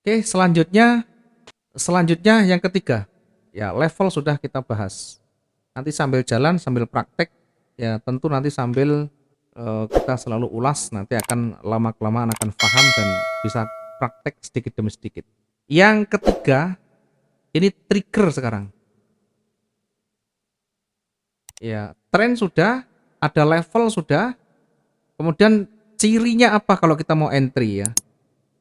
Oke, selanjutnya yang ketiga. Ya, level sudah kita bahas. Nanti sambil jalan, sambil praktek, ya tentu nanti sambil kita selalu ulas, nanti akan lama-kelamaan akan paham dan bisa praktek sedikit demi sedikit. Yang ketiga, ini trigger sekarang. Ya, tren sudah, ada level sudah, kemudian cirinya apa kalau kita mau entry ya?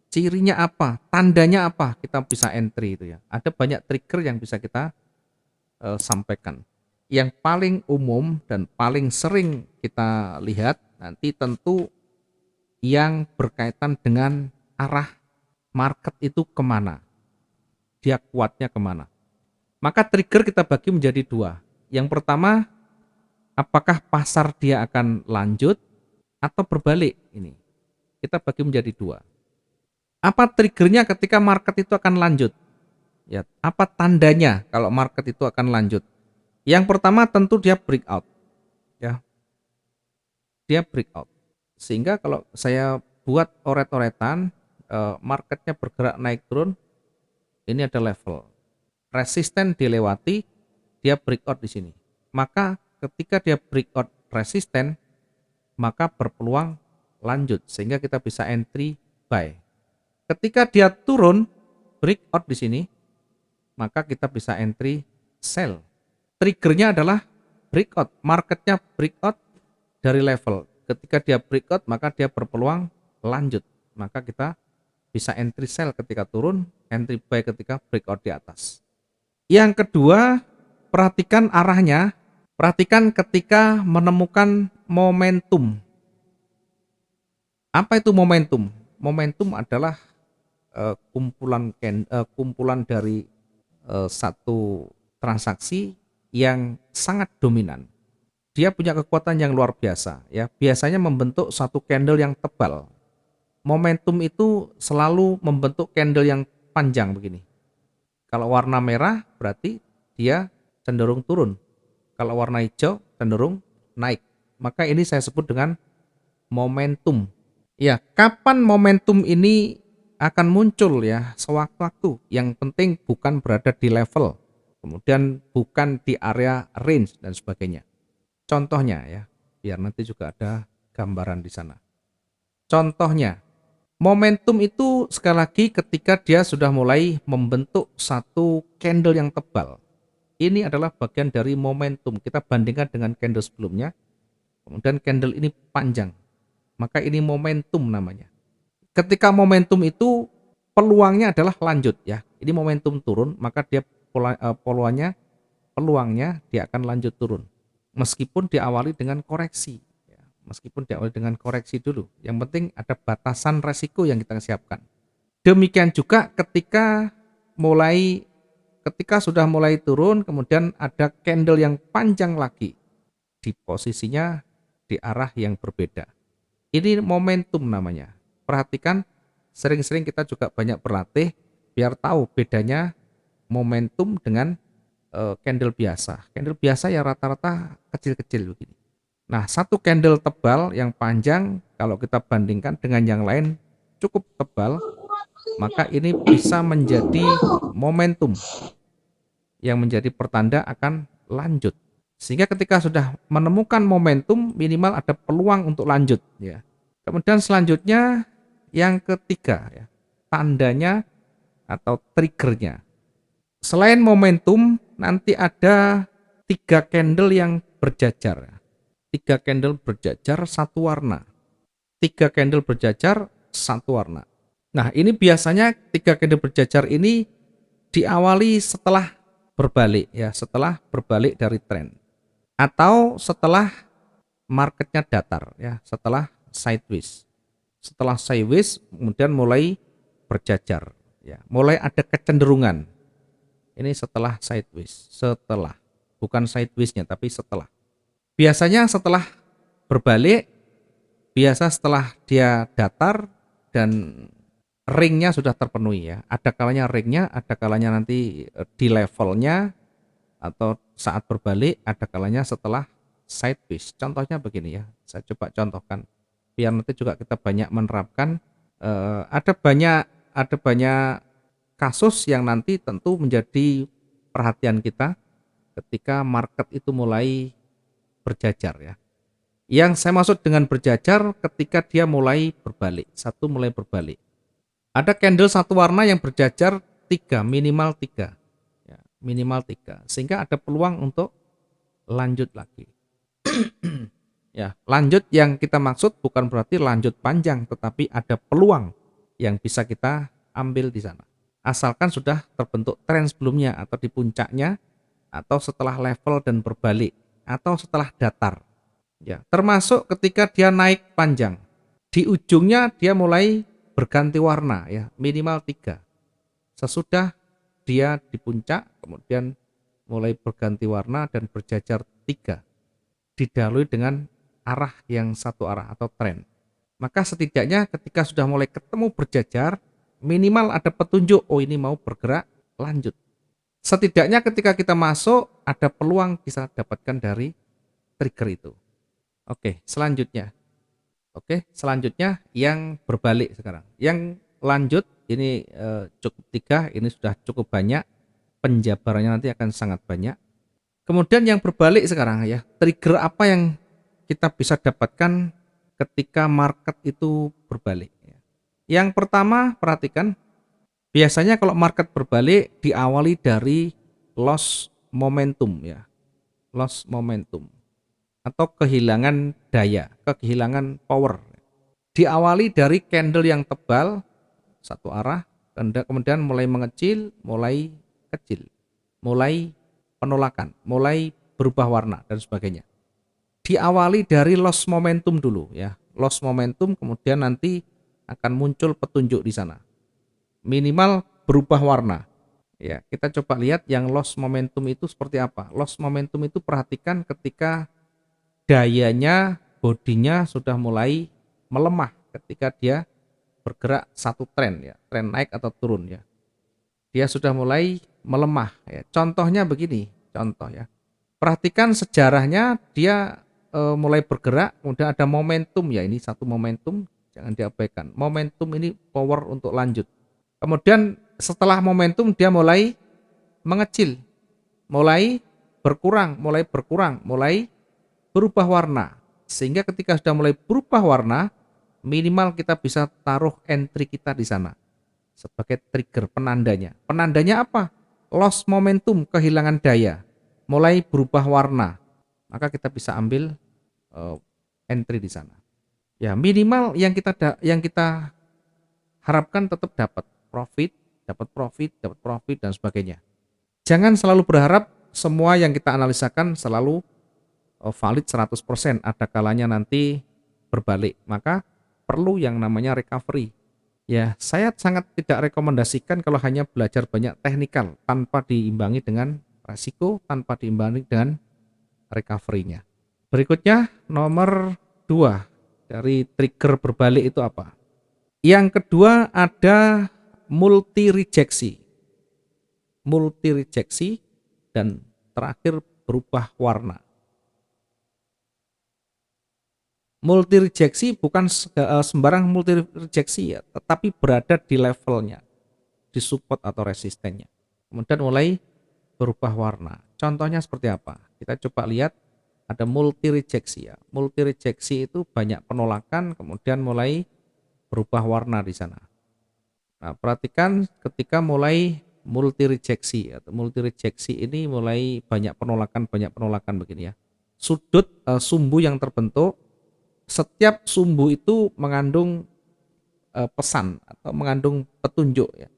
Cirinya apa? Tandanya apa? Kita bisa entry itu ya. Ada banyak trigger yang bisa kita sampaikan. Yang paling umum dan paling sering kita lihat nanti tentu yang berkaitan dengan arah market itu kemana, dia kuatnya kemana. Maka trigger kita bagi menjadi dua. Yang pertama, apakah pasar dia akan lanjut atau berbalik ini. Kita bagi menjadi dua. Apa triggernya ketika market itu akan lanjut? Ya, apa tandanya kalau market itu akan lanjut? Yang pertama tentu dia breakout. Ya, dia breakout. Sehingga kalau saya buat oret-oretan, marketnya bergerak naik turun, ini ada level. Resisten dilewati, dia breakout di sini. Maka ketika dia breakout resisten, maka berpeluang lanjut sehingga kita bisa entry buy. Ketika dia turun breakout di sini, maka kita bisa entry sell. Triggernya adalah breakout, marketnya breakout dari level. Ketika dia breakout, maka dia berpeluang lanjut. Maka kita bisa entry sell ketika turun, entry buy ketika breakout di atas. Yang kedua, perhatikan arahnya. Perhatikan ketika menemukan momentum. Apa itu momentum? Momentum adalah kumpulan dari satu transaksi yang sangat dominan. Dia punya kekuatan yang luar biasa ya. Biasanya membentuk satu candle yang tebal. Momentum itu selalu membentuk candle yang panjang begini. Kalau warna merah berarti dia cenderung turun. Kalau warna hijau cenderung naik. Maka ini saya sebut dengan momentum. Ya, kapan momentum ini akan muncul ya? Sewaktu-waktu. Yang penting bukan berada di level, kemudian bukan di area range dan sebagainya. Contohnya ya, biar nanti juga ada gambaran di sana. Contohnya, momentum itu sekali lagi ketika dia sudah mulai membentuk satu candle yang tebal. Ini adalah bagian dari momentum. Kita bandingkan dengan candle sebelumnya, kemudian candle ini panjang. Maka ini momentum namanya. Ketika momentum itu peluangnya adalah lanjut ya. Ini momentum turun, maka dia peluangnya dia akan lanjut turun. Meskipun diawali dengan koreksi. Ya, meskipun diawali dengan koreksi dulu. Yang penting ada batasan resiko yang kita siapkan. Demikian juga ketika sudah mulai turun, kemudian ada candle yang panjang lagi di posisinya di arah yang berbeda. Ini momentum namanya. Perhatikan, sering-sering kita juga banyak berlatih biar tahu bedanya momentum dengan candle biasa. Candle biasa ya rata-rata kecil-kecil begini. Nah, satu candle tebal yang panjang kalau kita bandingkan dengan yang lain cukup tebal, maka ini bisa menjadi momentum yang menjadi pertanda akan lanjut. Sehingga ketika sudah menemukan momentum, minimal ada peluang untuk lanjut ya. Kemudian selanjutnya yang ketiga ya, tandanya atau triggernya. Selain momentum, nanti ada 3 candle yang berjajar. 3 candle berjajar satu warna. 3 candle berjajar satu warna. Nah, ini biasanya 3 candle berjajar ini diawali setelah berbalik ya, setelah berbalik dari tren atau setelah marketnya datar ya, setelah sideways. Setelah sideways kemudian mulai berjajar ya, mulai ada kecenderungan. Ini setelah sideways, bukan sidewaysnya tapi setelah. Biasanya setelah berbalik, biasa setelah dia datar dan ringnya sudah terpenuhi ya. Ada kalanya ringnya, ada kalanya nanti di levelnya atau saat berbalik, ada kalanya setelah sideways. Contohnya begini ya, saya coba contohkan biar nanti juga kita banyak menerapkan. Ada banyak kasus yang nanti tentu menjadi perhatian kita ketika market itu mulai berjajar ya. Yang saya maksud dengan berjajar ketika dia mulai berbalik, mulai berbalik. Ada candle satu warna yang berjajar tiga, minimal tiga, ya, minimal tiga, sehingga ada peluang untuk lanjut lagi. Ya, lanjut yang kita maksud bukan berarti lanjut panjang, tetapi ada peluang yang bisa kita ambil di sana. Asalkan sudah terbentuk tren sebelumnya atau di puncaknya, atau setelah level dan berbalik, atau setelah datar. Ya, termasuk ketika dia naik panjang, di ujungnya dia mulai berganti warna ya, minimal tiga. Sesudah dia di puncak, kemudian mulai berganti warna dan berjajar tiga, didahului dengan arah yang satu arah atau tren. Maka setidaknya ketika sudah mulai ketemu berjajar, minimal ada petunjuk, oh ini mau bergerak lanjut. Setidaknya ketika kita masuk, ada peluang bisa dapatkan dari trigger itu. Oke, selanjutnya. Selanjutnya yang berbalik sekarang. Yang lanjut ini cukup tiga, ini sudah cukup banyak. Penjabarannya nanti akan sangat banyak. Kemudian yang berbalik sekarang ya, trigger apa yang kita bisa dapatkan ketika market itu berbalik. Yang pertama, perhatikan, biasanya kalau market berbalik diawali dari loss momentum ya, loss momentum atau kehilangan daya, kehilangan power. Diawali dari candle yang tebal satu arah, kemudian mulai mengecil, mulai kecil, mulai penolakan, mulai berubah warna dan sebagainya. Diawali dari loss momentum dulu ya, loss momentum, kemudian nanti akan muncul petunjuk di sana. Minimal berubah warna. Ya, kita coba lihat yang loss momentum itu seperti apa. Loss momentum itu perhatikan ketika dayanya, bodinya sudah mulai melemah ketika dia bergerak satu tren ya, tren naik atau turun ya. Dia sudah mulai melemah ya. Contohnya begini, contoh ya. Perhatikan sejarahnya dia mulai bergerak, kemudian ada momentum ya, ini satu momentum, jangan diabaikan. Momentum ini power untuk lanjut. Kemudian setelah momentum dia mulai mengecil, mulai berkurang, mulai berubah warna. Sehingga ketika sudah mulai berubah warna, minimal kita bisa taruh entry kita di sana sebagai trigger penandanya. Penandanya apa? Loss momentum, kehilangan daya, mulai berubah warna. Maka kita bisa ambil entry di sana. Ya, minimal yang kita harapkan tetap dapat profit dan sebagainya. Jangan selalu berharap semua yang kita analisakan selalu valid 100%, ada kalanya nanti berbalik. Maka perlu yang namanya recovery. Ya, saya sangat tidak rekomendasikan kalau hanya belajar banyak teknikal tanpa diimbangi dengan resiko, tanpa diimbangi dengan recovery-nya. Berikutnya nomor 2 dari trigger berbalik itu apa? Yang kedua ada multi rejeksi. Multi rejeksi dan terakhir berubah warna. Multi rejeksi bukan sembarang multi rejeksi ya, tetapi berada di levelnya, di support atau resistennya. Kemudian mulai berubah warna. Contohnya seperti apa? Kita coba lihat, ada multi rejeksi ya. Multi rejeksi itu banyak penolakan, kemudian mulai berubah warna di sana. Nah, perhatikan ketika mulai multi rejeksi atau multi rejeksi ini mulai banyak penolakan begini ya. Sudut sumbu yang terbentuk, setiap sumbu itu mengandung pesan atau mengandung petunjuk ya.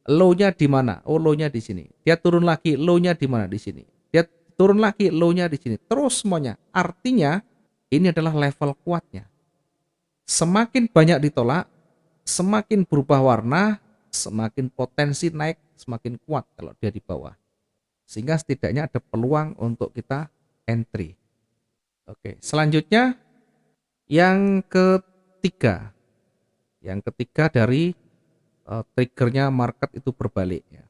Low-nya di mana? Oh, low-nya di sini. Dia turun lagi, low-nya di mana? Di sini. Dia turun lagi, low-nya di sini. Terus semuanya. Artinya ini adalah level kuatnya. Semakin banyak ditolak, semakin berubah warna, semakin potensi naik, semakin kuat kalau dia di bawah. Sehingga setidaknya ada peluang untuk kita entry. Oke, selanjutnya yang ketiga. Yang ketiga dari triggernya market itu berbalik ya.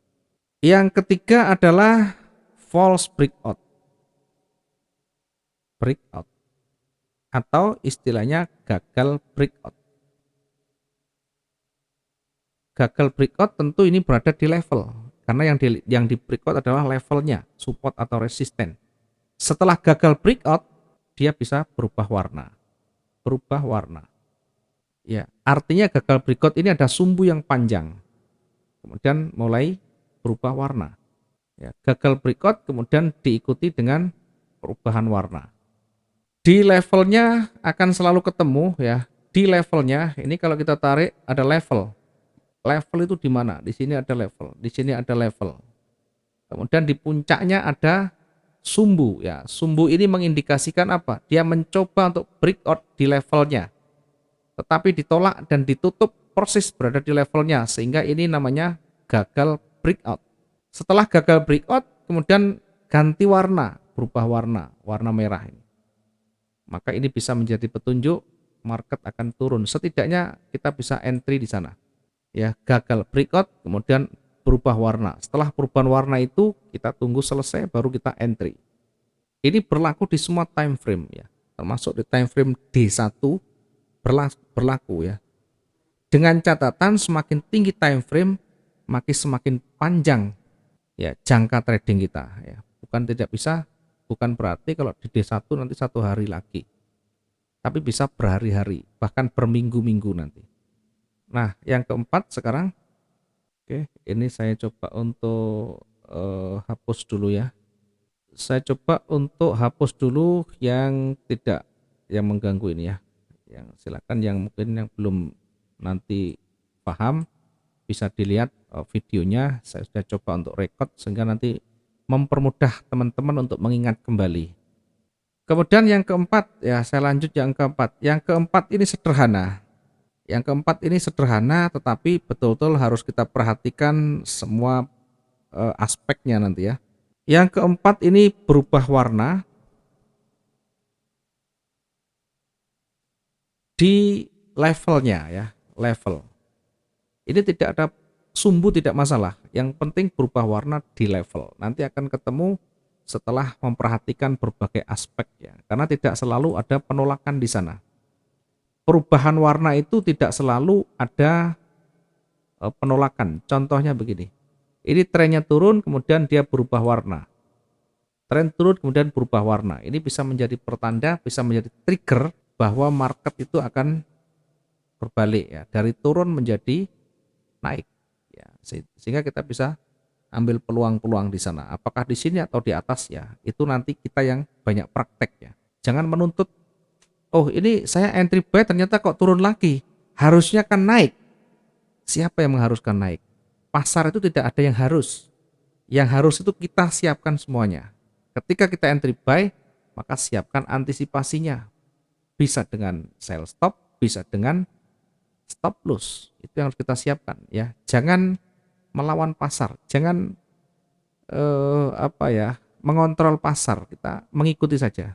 Yang ketiga adalah false breakout. Breakout atau istilahnya gagal breakout. gagal breakout tentu ini berada di level, karena yang di breakout adalah levelnya, support atau resisten. Setelah gagal breakout, dia bisa berubah warna. Berubah warna. Ya, artinya gagal breakout ini ada sumbu yang panjang. Kemudian mulai berubah warna. Ya, gagal breakout kemudian diikuti dengan perubahan warna. Di levelnya akan selalu ketemu ya. Di levelnya ini kalau kita tarik ada level. Level itu di mana? Di sini ada level, di sini ada level. Kemudian di puncaknya ada sumbu ya. Sumbu ini mengindikasikan apa? Dia mencoba untuk breakout di levelnya. Tetapi ditolak dan ditutup persis berada di levelnya, sehingga ini namanya gagal breakout. Setelah gagal breakout kemudian ganti warna, berubah warna, warna merah ini. Maka ini bisa menjadi petunjuk market akan turun. Setidaknya kita bisa entry di sana. Ya, gagal breakout kemudian berubah warna. Setelah perubahan warna itu kita tunggu selesai baru kita entry. Ini berlaku di semua time frame ya. Termasuk di time frame D1 berlaku ya. Dengan catatan semakin tinggi time frame makin semakin panjang ya jangka trading kita ya. Bukan berarti kalau di D1 nanti 1 hari lagi. Tapi bisa berhari-hari, bahkan berminggu-minggu nanti. Nah, yang keempat sekarang, oke, ini saya coba untuk hapus dulu ya. Saya coba untuk hapus dulu yang tidak, yang mengganggu ini ya. Yang silakan yang mungkin yang belum nanti paham bisa dilihat videonya. Saya sudah coba untuk record sehingga nanti mempermudah teman-teman untuk mengingat kembali. Kemudian yang keempat ya, saya lanjut yang keempat. Yang keempat ini sederhana. Yang keempat ini sederhana tetapi betul-betul harus kita perhatikan semua aspeknya nanti ya. Yang keempat ini berubah warna di levelnya ya, level. Ini tidak ada sumbu, tidak masalah. Yang penting berubah warna di level. Nanti akan ketemu setelah memperhatikan berbagai aspek ya. Karena tidak selalu ada penolakan di sana. Perubahan warna itu tidak selalu ada penolakan. Contohnya begini. Ini trennya turun kemudian dia berubah warna. Tren turun kemudian berubah warna. Ini bisa menjadi pertanda, bisa menjadi trigger bahwa market itu akan berbalik ya, dari turun menjadi naik ya. Sehingga kita bisa ambil peluang-peluang di sana. Apakah di sini atau di atas ya, itu nanti kita yang banyak praktek ya. Jangan menuntut, oh ini saya entry buy ternyata kok turun lagi, harusnya kan naik. Siapa yang mengharuskan naik? Pasar itu tidak ada yang harus. Yang harus itu kita siapkan semuanya. Ketika kita entry buy, maka siapkan antisipasinya. Bisa dengan sell stop, bisa dengan stop loss. Itu yang harus kita siapkan ya. Jangan melawan pasar, jangan mengontrol pasar, kita mengikuti saja.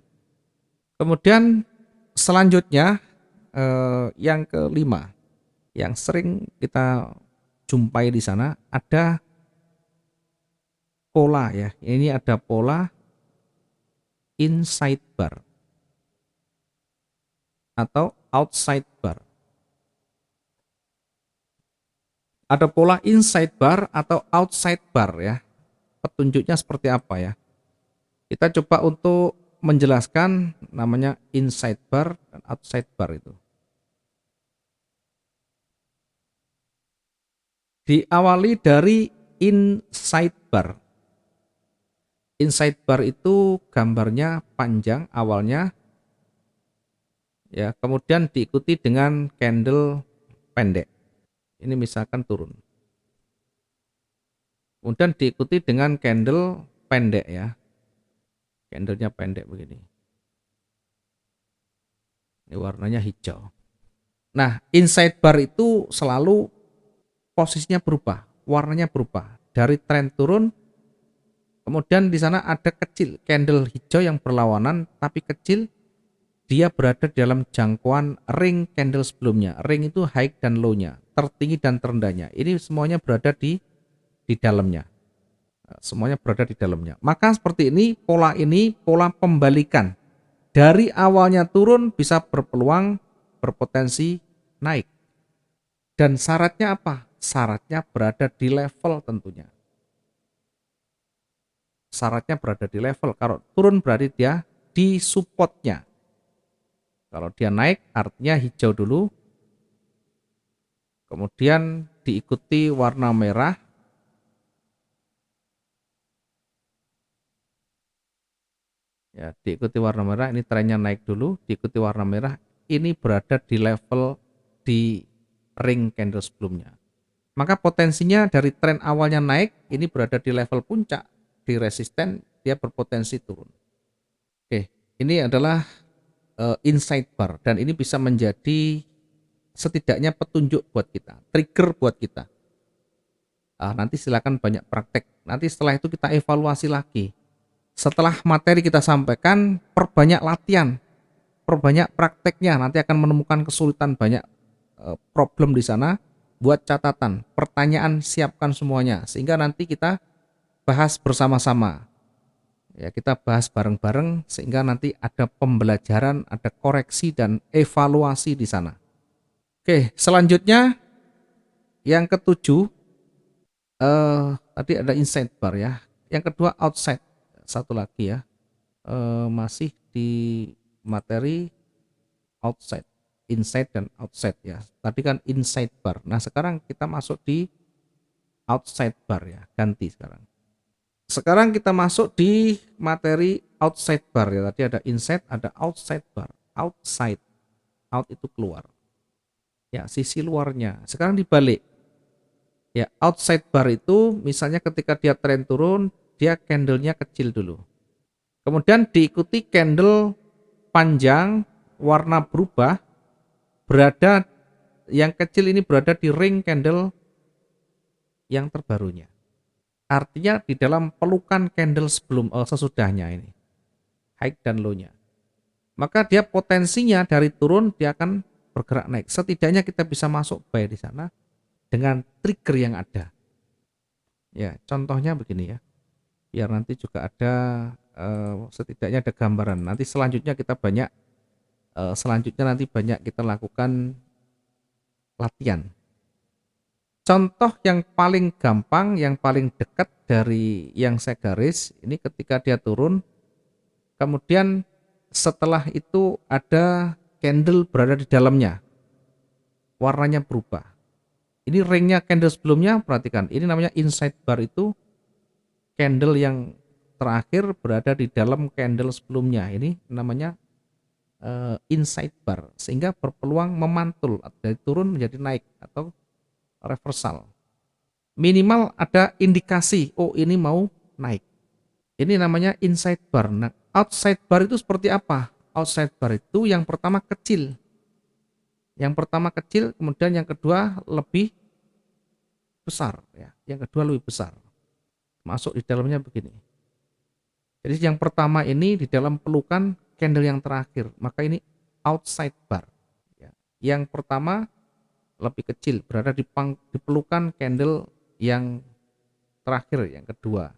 Kemudian selanjutnya yang kelima, yang sering kita jumpai di sana ada pola ya. Ini ada pola inside bar atau outside bar. Ada pola inside bar atau outside bar ya. Petunjuknya seperti apa ya? Kita coba untuk menjelaskan namanya inside bar dan outside bar itu. Diawali dari inside bar. Inside bar itu gambarnya panjang awalnya ya, kemudian diikuti dengan candle pendek. Ini misalkan turun. Kemudian diikuti dengan candle pendek ya. Candlenya pendek begini. Ini warnanya hijau. Nah, inside bar itu selalu posisinya berubah, warnanya berubah. Dari tren turun, kemudian di sana ada kecil, candle hijau yang berlawanan, tapi kecil, dia berada dalam jangkauan ring candle sebelumnya. Ring itu high dan low-nya, tertinggi dan terendahnya. Ini semuanya berada di dalamnya. Semuanya berada di dalamnya. Maka seperti ini pola pembalikan. Dari awalnya turun bisa berpeluang berpotensi naik. Dan syaratnya apa? syaratnya berada di level tentunya. Syaratnya berada di level. Kalau turun berarti dia di supportnya. Kalau dia naik artinya hijau dulu, kemudian diikuti warna merah. Ya, diikuti warna merah, ini trennya naik dulu, diikuti warna merah, ini berada di level di ring candle sebelumnya. Maka potensinya dari tren awalnya naik, ini berada di level puncak, di resisten, dia berpotensi turun. Oke, ini adalah insight bar dan ini bisa menjadi setidaknya petunjuk buat kita, trigger buat kita. Nanti silakan banyak praktek. Nanti setelah itu kita evaluasi lagi. Setelah materi kita sampaikan, perbanyak latihan, perbanyak prakteknya. Nanti akan menemukan kesulitan banyak problem di sana. Buat catatan, pertanyaan siapkan semuanya sehingga nanti kita bahas bersama-sama. Ya, kita bahas bareng-bareng sehingga nanti ada pembelajaran, ada koreksi dan evaluasi di sana. Oke, selanjutnya yang ketujuh, tadi ada inside bar ya. Yang kedua outside, satu lagi ya, masih di materi outside, inside dan outside ya. Tadi kan inside bar. Nah sekarang kita masuk di outside bar ya, ganti sekarang. Sekarang kita masuk di materi outside bar ya. Tadi ada inside, ada outside bar. Outside, out itu keluar. Ya, sisi luarnya. Sekarang dibalik. Ya, outside bar itu misalnya ketika dia tren turun, dia candlenya kecil dulu. Kemudian diikuti candle panjang, warna berubah, berada yang kecil ini berada di ring candle yang terbarunya. Artinya di dalam pelukan candle sesudahnya ini, high dan low-nya. Maka dia potensinya dari turun dia akan bergerak naik. Setidaknya kita bisa masuk buy di sana dengan trigger yang ada. Ya, contohnya begini ya. Biar nanti juga ada setidaknya ada gambaran. Nanti selanjutnya kita banyak kita lakukan latihan. Contoh yang paling gampang, yang paling dekat dari yang saya garis, ini ketika dia turun, kemudian setelah itu ada candle berada di dalamnya, warnanya berubah. Ini ringnya candle sebelumnya, perhatikan, ini namanya inside bar itu candle yang terakhir berada di dalam candle sebelumnya, ini namanya inside bar, sehingga berpeluang memantul dari turun menjadi naik atau reversal. Minimal ada indikasi, oh ini mau naik. Ini namanya inside bar. Nah, outside bar itu seperti apa? Outside bar itu yang pertama kecil. Yang pertama kecil, kemudian yang kedua lebih besar ya. Yang kedua lebih besar. Masuk di dalamnya begini. Jadi yang pertama ini di dalam pelukan candle yang terakhir, maka ini outside bar. Ya. Yang pertama lebih kecil, berada di pelukan candle yang terakhir, yang kedua.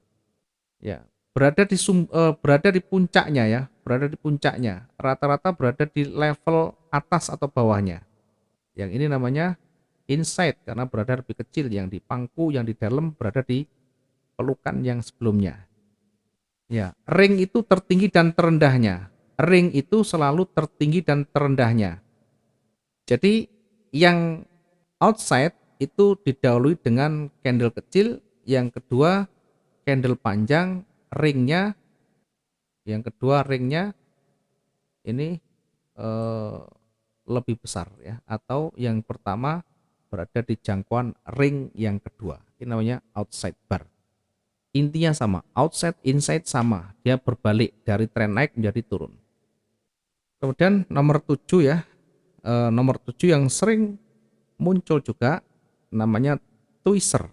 Ya, berada di puncaknya ya, berada di puncaknya. Rata-rata berada di level atas atau bawahnya. Yang ini namanya inside karena berada lebih kecil, yang di pangku, yang di dalam berada di pelukan yang sebelumnya. Ya, ring itu tertinggi dan terendahnya. Ring itu selalu tertinggi dan terendahnya. Jadi yang outside itu didahului dengan candle kecil, yang kedua candle panjang, ringnya, yang kedua ringnya ini lebih besar ya, atau yang pertama berada di jangkauan ring yang kedua. Ini namanya outside bar. Intinya sama, outside, inside sama, dia berbalik dari tren naik menjadi turun. Kemudian nomor 7 ya, nomor 7 yang sering muncul juga namanya twister.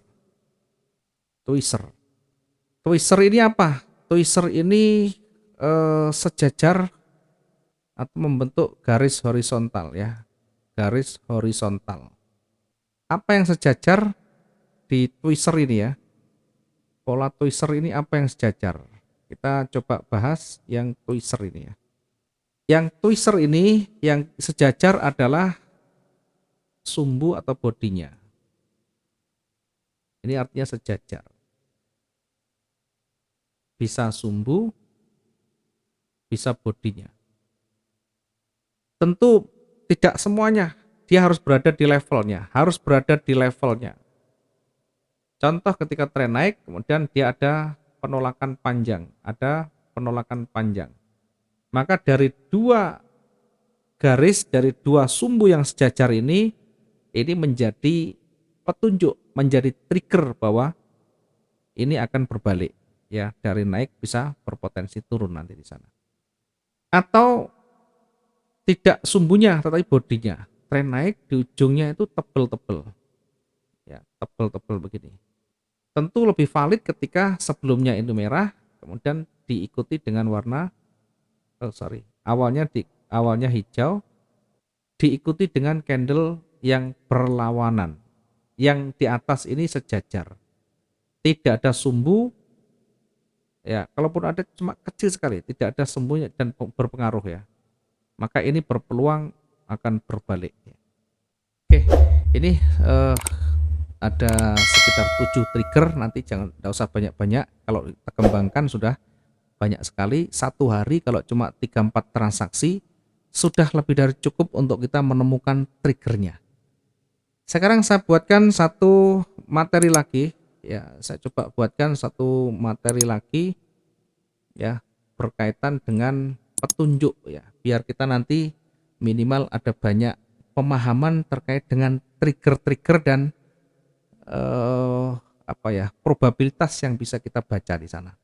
Twister ini apa? Twister ini sejajar atau membentuk garis horizontal ya, garis horizontal. Apa yang sejajar di twister ini ya? Pola twister ini apa yang sejajar? Kita coba bahas yang twister ini ya. Yang twister ini yang sejajar adalah sumbu atau bodinya. Ini artinya sejajar. Bisa sumbu, bisa bodinya. Tentu tidak semuanya dia harus berada di levelnya, harus berada di levelnya. Contoh ketika tren naik, kemudian dia ada penolakan panjang, ada penolakan panjang. Maka dari dua garis, dari dua sumbu yang sejajar ini menjadi petunjuk, menjadi trigger bahwa ini akan berbalik, ya, dari naik bisa berpotensi turun nanti di sana. Atau tidak sumbunya tetapi bodinya, tren naik di ujungnya itu tebel-tebel, ya, tebel-tebel begini. Tentu lebih valid ketika sebelumnya itu merah, kemudian diikuti dengan warna awalnya hijau, diikuti dengan candle yang berlawanan, yang di atas ini sejajar, tidak ada sumbu, ya, kalaupun ada cuma kecil sekali, tidak ada sumbunya dan berpengaruh, ya, maka ini berpeluang akan berbalik. Oke, ini ada sekitar 7 trigger, nanti tidak usah banyak-banyak, kalau kita kembangkan sudah banyak sekali. Satu hari kalau cuma 3-4 transaksi sudah lebih dari cukup untuk kita menemukan triggernya. Sekarang saya buatkan satu materi lagi, ya, saya coba buatkan satu materi lagi, ya, berkaitan dengan petunjuk, ya, biar kita nanti minimal ada banyak pemahaman terkait dengan trigger-trigger dan probabilitas yang bisa kita baca di sana.